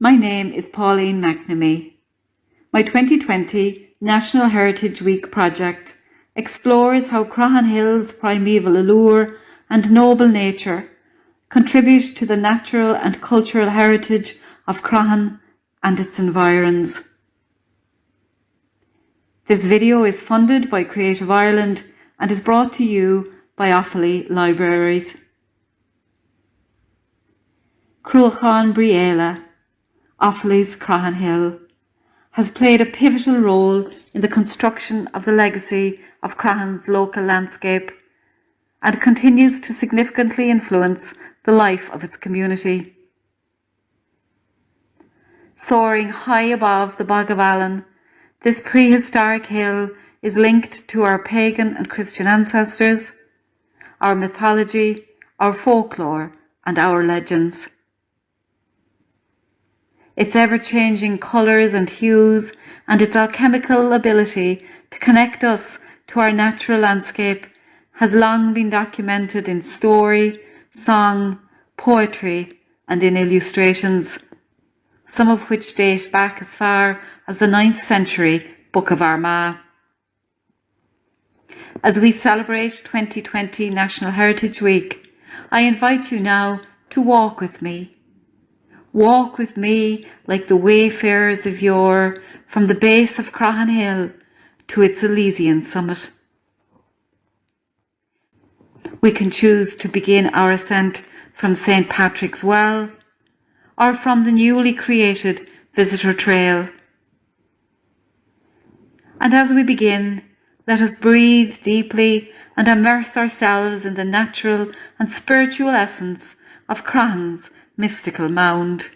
My name is Pauline McNamee. My 2020 National Heritage Week project explores how Croghan Hill's primeval allure and noble nature contribute to the natural and cultural heritage of Croghan and its environs. This video is funded by Creative Ireland and is brought to you by Offaly Libraries. Croghan Briela, Offaly's Croghan Hill, has played a pivotal role in the construction of the legacy of Croghan's local landscape and continues to significantly influence the life of its community. Soaring high above the Bog of Allen, this prehistoric hill is linked to our pagan and Christian ancestors, our mythology, our folklore, and our legends. Its ever-changing colours and hues and its alchemical ability to connect us to our natural landscape has long been documented in story, song, poetry and in illustrations, some of which date back as far as the 9th century Book of Armagh. As we celebrate 2020 National Heritage Week, I invite you now to walk with me. Walk with me like the wayfarers of yore from the base of Croghan Hill to its Elysian summit. We can choose to begin our ascent from St. Patrick's Well or from the newly created Visitor Trail. And as we begin, let us breathe deeply and immerse ourselves in the natural and spiritual essence of Croghan's mystical mound.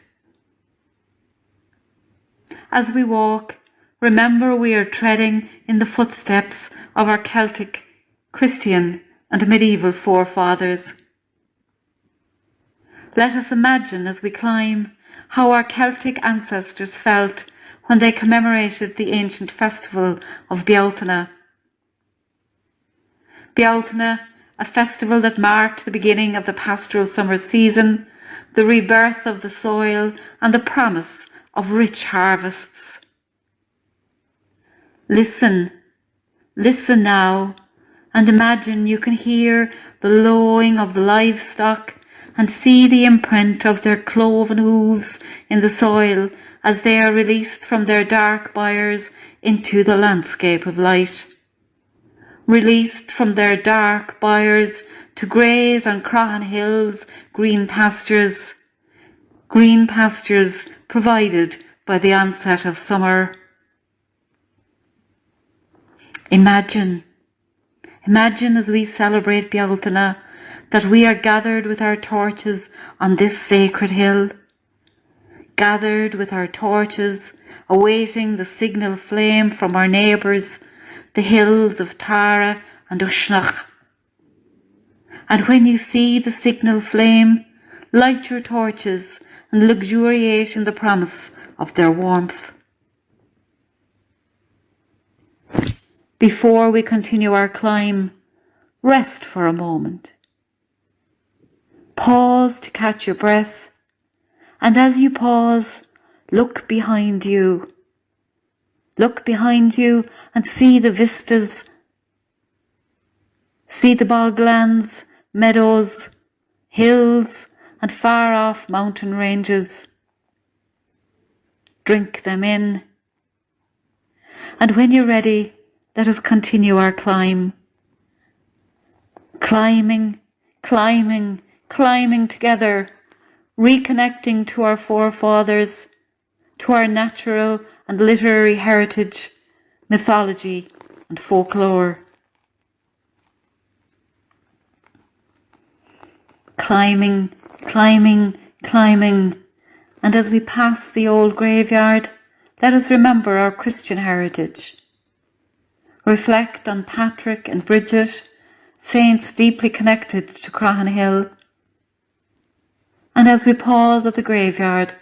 As we walk, remember we are treading in the footsteps of our Celtic, Christian and medieval forefathers. Let us imagine as we climb how our Celtic ancestors felt when they commemorated the ancient festival of Bealtaine. Bealtaine, a festival that marked the beginning of the pastoral summer season, the rebirth of the soil and the promise of rich harvests. Listen now, and imagine you can hear the lowing of the livestock and see the imprint of their cloven hooves in the soil as they are released from their dark byres into the landscape of light. Released from their dark byres to graze on Croghan Hill's green pastures provided by the onset of summer. Imagine as we celebrate Bealtaine that we are gathered with our torches on this sacred hill, gathered with our torches, awaiting the signal flame from our neighbours, the hills of Tara and Ushnach. And when you see the signal flame, light your torches and luxuriate in the promise of their warmth. Before we continue our climb, rest for a moment. Pause to catch your breath, and as you pause, look behind you. Look behind you and see the vistas. See the boglands, meadows, hills, and far-off mountain ranges. Drink them in. And when you're ready, let us continue our climb. Climbing together, reconnecting to our forefathers, to our natural and literary heritage, mythology and folklore. Climbing, and as we pass the old graveyard, let us remember our Christian heritage. Reflect on Patrick and Bridget, saints deeply connected to Croghan Hill. And as we pause at the graveyard,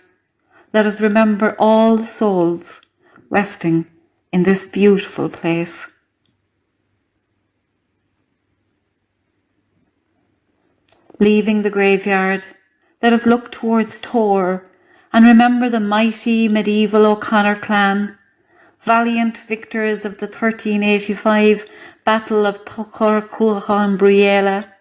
let us remember all the souls resting in this beautiful place. Leaving the graveyard, let us look towards Tor and remember the mighty medieval O'Connor clan, valiant victors of the 1385 Battle of Croghan Briella.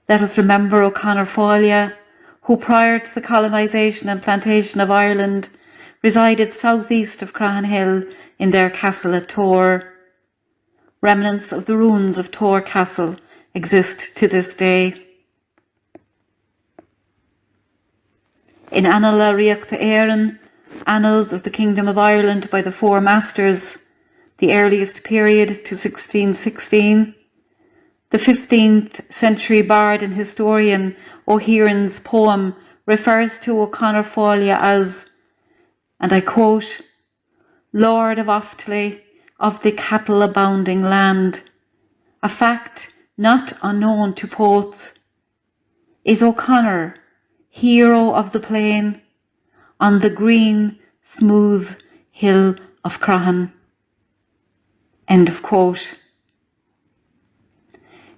Let us remember O'Connor Fáile, who prior to the colonisation and plantation of Ireland resided southeast of Croghan Hill in their castle at Tor. Remnants of the ruins of Tor Castle exist to this day. In Annala Riachta Éireann, Annals of the Kingdom of Ireland by the Four Masters, the earliest period to 1616, the 15th century bard and historian O'Hearn's poem refers to O'Connor Fáile as, and I quote, Lord of Offaly, of the cattle abounding land, a fact not unknown to poets, is O'Connor, hero of the plain, on the green, smooth hill of Croghan. End of quote.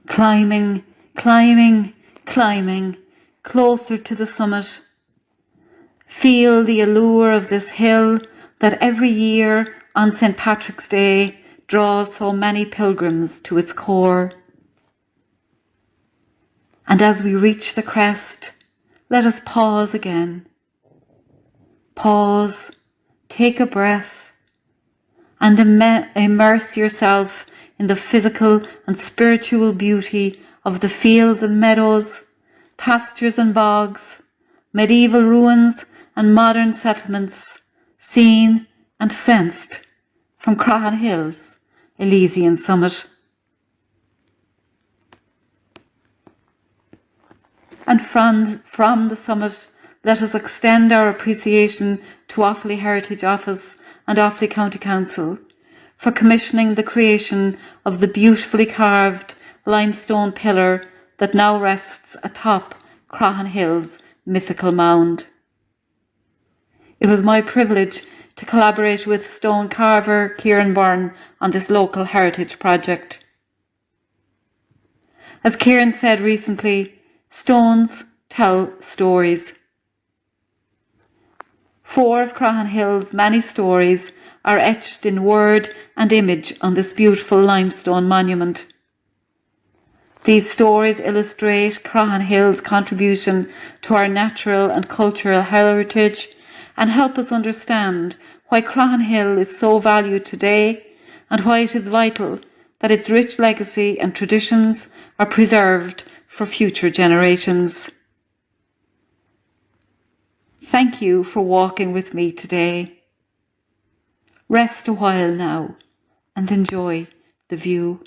Climbing, climbing, climbing, closer to the summit. Feel the allure of this hill that every year on St. Patrick's Day draws so many pilgrims to its core. And as we reach the crest, let us pause again. Pause, take a breath, and immerse yourself in the physical and spiritual beauty of the fields and meadows, pastures and bogs, medieval ruins and modern settlements, seen and sensed from Croghan Hill's Elysian summit. And from the summit, let us extend our appreciation to Offaly Heritage Office and Offaly County Council for commissioning the creation of the beautifully carved limestone pillar that now rests atop Croghan Hill's mythical mound. It was my privilege to collaborate with stone carver Kieran Byrne on this local heritage project. As Kieran said recently, stones tell stories. 4 of Croghan Hill's many stories are etched in word and image on this beautiful limestone monument. These stories illustrate Croghan Hill's contribution to our natural and cultural heritage and help us understand why Croghan Hill is so valued today and why it is vital that its rich legacy and traditions are preserved for future generations. Thank you for walking with me today. Rest a while now and enjoy the view.